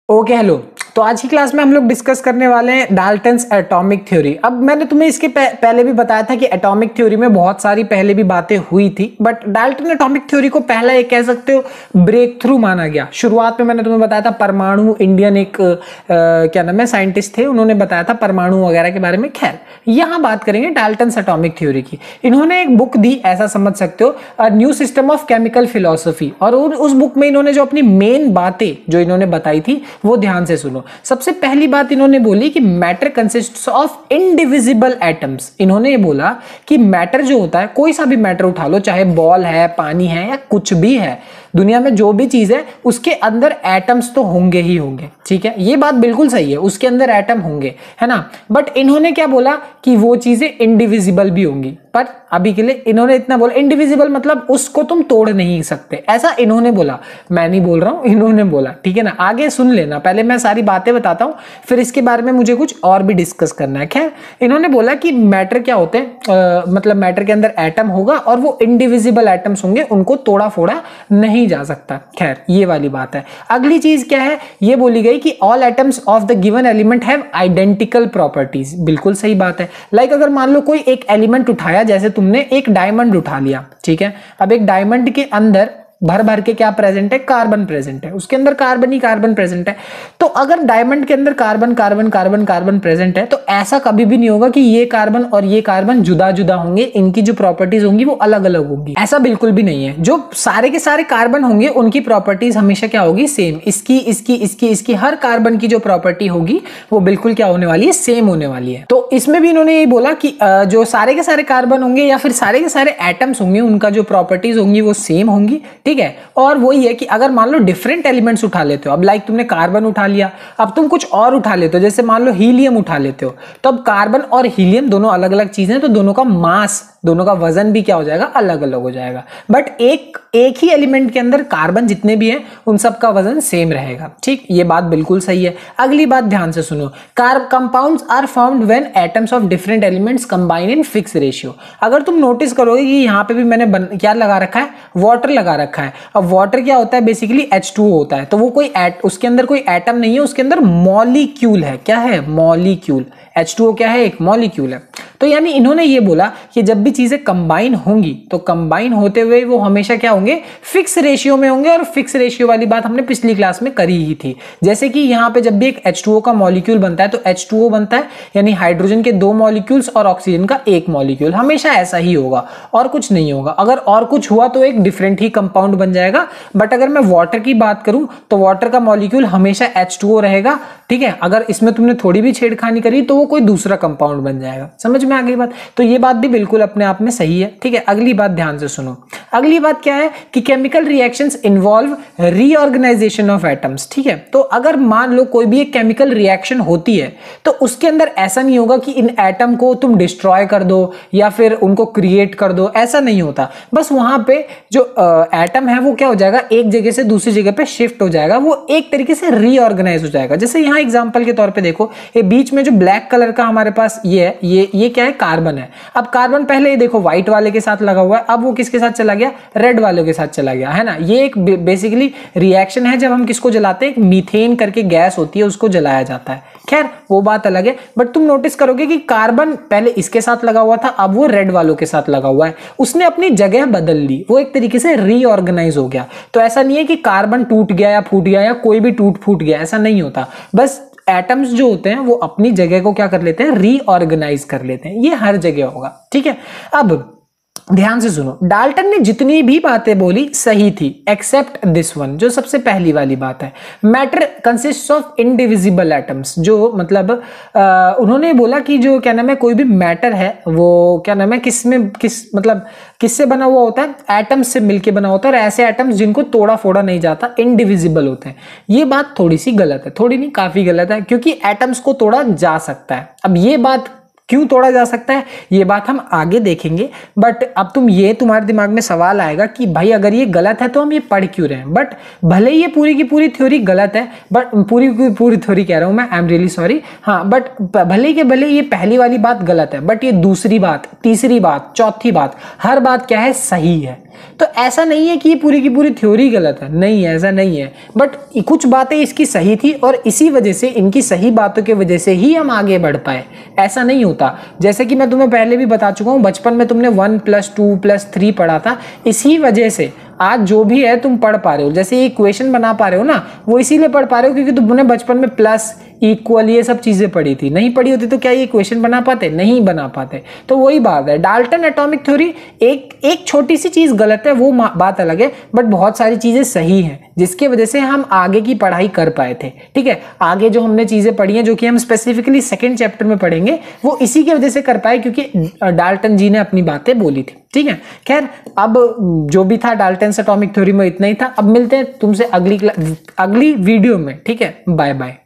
Okay hello. तो आज की क्लास में हम लोग डिस्कस करने वाले हैं डाल्टन्स एटॉमिक थ्योरी। अब मैंने तुम्हें इसके पहले भी बताया था कि एटॉमिक थ्योरी में बहुत सारी पहले भी बातें हुई थी, बट डाल्टन एटॉमिक थ्योरी को पहला एक कह सकते हो ब्रेक थ्रू माना गया। शुरुआत में मैंने तुम्हें बताया था परमाणु, इंडियन एक क्या नाम है साइंटिस्ट थे, उन्होंने बताया था परमाणु वगैरह के बारे में। खैर यहाँ बात करेंगे डाल्टन्स एटॉमिक थ्योरी की। इन्होंने एक बुक दी, ऐसा समझ सकते हो, new system of chemical philosophy, और उस बुक में इन्होंने जो अपनी मेन बातें जो इन्होंने बताई थी वो ध्यान से सुनो। सबसे पहली बात इन्होंने बोली कि matter consists of indivisible atoms. इन्होंने ये बोला कि मैटर जो होता है, कोई सा भी मैटर उठा लो, चाहे बॉल है, पानी है या कुछ भी है, दुनिया में जो भी चीज है उसके अंदर एटम्स तो होंगे ही होंगे। ठीक है, ये बात बिल्कुल सही है, उसके अंदर एटम होंगे, है ना। बट इन्होंने क्या बोला कि वो चीजें इंडिविजिबल भी होंगी, पर अभी के लिए इन्होंने इतना बोला। इंडिविजिबल मतलब उसको तुम तोड़ नहीं सकते, ऐसा इन्होंने बोला। मैं नहीं बोल रहा हूं, इन्होंने बोला। ठीक है ना, आगे सुन लेना, पहले मैं सारी बातें बताता हूं, फिर इसके बारे में मुझे कुछ और भी डिस्कस करना है। खैर, इन्होंने बोला कि मैटर क्या होते हैं, मतलब मैटर के अंदर एटम होगा और वो इंडिविजिबल एटम्स होंगे, उनको तोड़ा फोड़ा नहीं जा सकता। खैर, ये वाली बात है। अगली चीज क्या है, ये बोली गई कि all atoms of the given element have identical properties. बिल्कुल सही बात है। लाइक अगर मान लो कोई एक एलिमेंट उठाया, जैसे तुमने एक डायमंड उठा लिया, ठीक है। अब एक डायमंड के अंदर भर भर के क्या प्रेजेंट है, कार्बन प्रेजेंट है, उसके अंदर कार्बन ही कार्बन प्रेजेंट है। तो अगर डायमंड के अंदर carbon carbon carbon carbon present है, तो ऐसा कभी भी नहीं होगा कि ये कार्बन और ये कार्बन जुदा जुदा होंगे, इनकी जो प्रॉपर्टीज होंगी वो अलग अलग होंगी, ऐसा बिल्कुल भी नहीं है। जो सारे के सारे कार्बन होंगे उनकी प्रॉपर्टीज हमेशा क्या होगी, सेम। इसकी इसकी इसकी इसकी हर कार्बन की जो प्रॉपर्टी होगी वो बिल्कुल क्या होने वाली है, सेम होने वाली है। तो इसमें भी इन्होंने ये बोला कि जो सारे के सारे कार्बन होंगे या फिर सारे के सारे एटम्स होंगे, उनका जो प्रॉपर्टीज होंगी वो सेम होंगी। ठीक है, और वही है कि अगर मान लो डिफरेंट एलिमेंट्स उठा लेते हो, अब लाइक तुमने कार्बन उठा लिया, अब तुम कुछ और उठा लेते हो, जैसे मान लो हीलियम उठा लेते हो, तो अब कार्बन और हीलियम दोनों अलग अलग चीजें हैं, तो दोनों का मास, दोनों का वजन भी क्या हो जाएगा, अलग अलग हो जाएगा। बट एक ही एलिमेंट के अंदर कार्बन जितने भी हैं उन सब का वजन सेम रहेगा। ठीक, ये बात बिल्कुल सही है। अगली बात ध्यान से सुनो, compounds are found when atoms of different elements combine in fix ratio. अगर तुम नोटिस करोगे कि यहाँ पे भी मैंने क्या लगा रखा है, वाटर लगा रखा है। अब वाटर क्या होता है, बेसिकली H2O होता है, तो वो कोई उसके अंदर कोई एटम नहीं है, उसके अंदर मॉलिक्यूल है। क्या है, मॉलिक्यूल। H2O क्या है, एक मॉलिक्यूल है। तो यानी इन्होंने ये बोला कि जब भी चीजें कंबाइन होंगी तो कंबाइन होते हुए वो हमेशा क्या होंगे, फिक्स रेशियो में होंगे। और फिक्स रेशियो वाली बात हमने पिछली क्लास में करी ही थी। जैसे कि यहाँ पे जब भी एक H2O का मॉलिक्यूल बनता है तो H2O बनता है, यानी हाइड्रोजन के 2 मॉलिक्यूल्स और ऑक्सीजन का 1 मॉलिक्यूल, हमेशा ऐसा ही होगा और कुछ नहीं होगा। अगर और कुछ हुआ तो एक डिफरेंट ही कंपाउंड बन जाएगा। बट अगर मैं वाटर की बात करूं तो वाटर का मॉलिक्यूल हमेशा H2O रहेगा। ठीक है, अगर इसमें तुमने थोड़ी भी छेड़खानी करी तो वो कोई दूसरा कंपाउंड बन जाएगा। समझ में आ गई बात? तो ये बात भी बिल्कुल अपने आप में सही है। ठीक है, अगली बात ध्यान से सुनो। अगली बात क्या है कि chemical reactions involve reorganisation of atoms. ठीक है, तो अगर मान लो कोई भी एक केमिकल रिएक्शन होती है तो उसके अंदर ऐसा नहीं होगा कि इन एटम को तुम डिस्ट्रॉय कर दो या फिर उनको क्रिएट कर दो, ऐसा नहीं होता। बस वहां पे जो एटम है वो क्या हो जाएगा, एक जगह से दूसरी जगह पे शिफ्ट हो जाएगा, वो एक तरीके से रीऑर्गेनाइज हो जाएगा। जैसे यहाँ एग्जांपल के तौर पे देखो, ये बीच में जो ब्लैक कलर का हमारे पास ये है, ये क्या है, कार्बन है। अब कार्बन पहले ये देखो व्हाइट वाले के साथ लगा हुआ है, अब वो किसके साथ चला गया, रेड वाले के साथ चला गया, है ना। ये एक बेसिकली रिएक्शन है, जब हम किसको जलाते हैं, मीथेन करके गैस होती है, उसको जलाया जाता है। खैर, वो बात अलग है। बट तुम नोटिस करोगे कि कार्बन पहले इसके साथ लगा हुआ था, अब वो रेड वालों के साथ लगा हुआ है, उसने अपनी जगह बदल ली, वो एक तरीके से रीऑर्गेनाइज हो गया। तो ऐसा नहीं है कि कार्बन टूट गया या फूट गया या कोई भी टूट फूट गया, ऐसा नहीं होता। बस एटम्स जो होते हैं वो अपनी जगह को क्या कर लेते हैं, रीऑर्गेनाइज कर लेते हैं। ये हर जगह होगा। ठीक है, अब ध्यान से सुनो, डाल्टन ने जितनी भी बातें बोली सही थी एक्सेप्ट दिस वन, जो सबसे पहली वाली बात है, matter consists of indivisible atoms. जो मतलब उन्होंने बोला कि जो क्या नाम है, कोई भी मैटर है वो क्या नाम है, किससे बना हुआ होता है, एटम्स से मिलके बना होता है, और ऐसे एटम्स जिनको तोड़ा फोड़ा नहीं जाता, इनडिविजिबल होते हैं। ये बात थोड़ी सी गलत है, थोड़ी नहीं काफी गलत है, क्योंकि एटम्स को तोड़ा जा सकता है। अब ये बात क्यों तोड़ा जा सकता है, ये बात हम आगे देखेंगे। बट अब तुम्हारे दिमाग में सवाल आएगा कि भाई अगर ये गलत है तो हम ये पढ़ क्यों रहे हैं। बट भले ये पूरी की पूरी थ्योरी गलत है, बट पूरी की पूरी थ्योरी कह रहा हूं मैं, आई एम रियली सॉरी। हाँ, बट भले ये पहली वाली बात गलत है, बट ये दूसरी बात, तीसरी बात, चौथी बात, हर बात क्या है, सही है। तो ऐसा नहीं है कि ये पूरी की पूरी थ्योरी गलत है, नहीं ऐसा नहीं है, बट कुछ बातें इसकी सही थी और इसी वजह से, इनकी सही बातों की वजह से ही हम आगे बढ़ पाए। ऐसा नहीं होता। जैसे कि मैं तुम्हें पहले भी बता चुका हूँ, बचपन में तुमने 1 + 2 + 3 पढ़ा था, इसी वजह से आज जो भी है तुम पढ़ पा रहे हो। जैसे ये इक्वेशन बना पा रहे हो ना, वो इसीलिए पढ़ पा रहे हो क्योंकि तुमने बचपन में प्लस, इक्वल, ये सब चीजें पढ़ी थी। नहीं पढ़ी होती तो क्या ये इक्वेशन बना पाते? नहीं बना पाते। तो वही बात है, डाल्टन एटॉमिक थ्योरी, एक छोटी सी चीज गलत है वो बात अलग है, बट बहुत सारी चीजें सही हैं जिसकी वजह से हम आगे की पढ़ाई कर पाए थे। ठीक है, आगे जो हमने चीजें पढ़ी हैं, जो कि हम स्पेसिफिकली 2nd चैप्टर में पढ़ेंगे, वो इसी की वजह से कर पाए क्योंकि डाल्टन जी ने अपनी बातें बोली थी। ठीक है, खैर अब जो भी था डाल्टन एटॉमिक थ्योरी में इतना ही था। अब मिलते हैं तुमसे अगली वीडियो में। ठीक है, बाय बाय।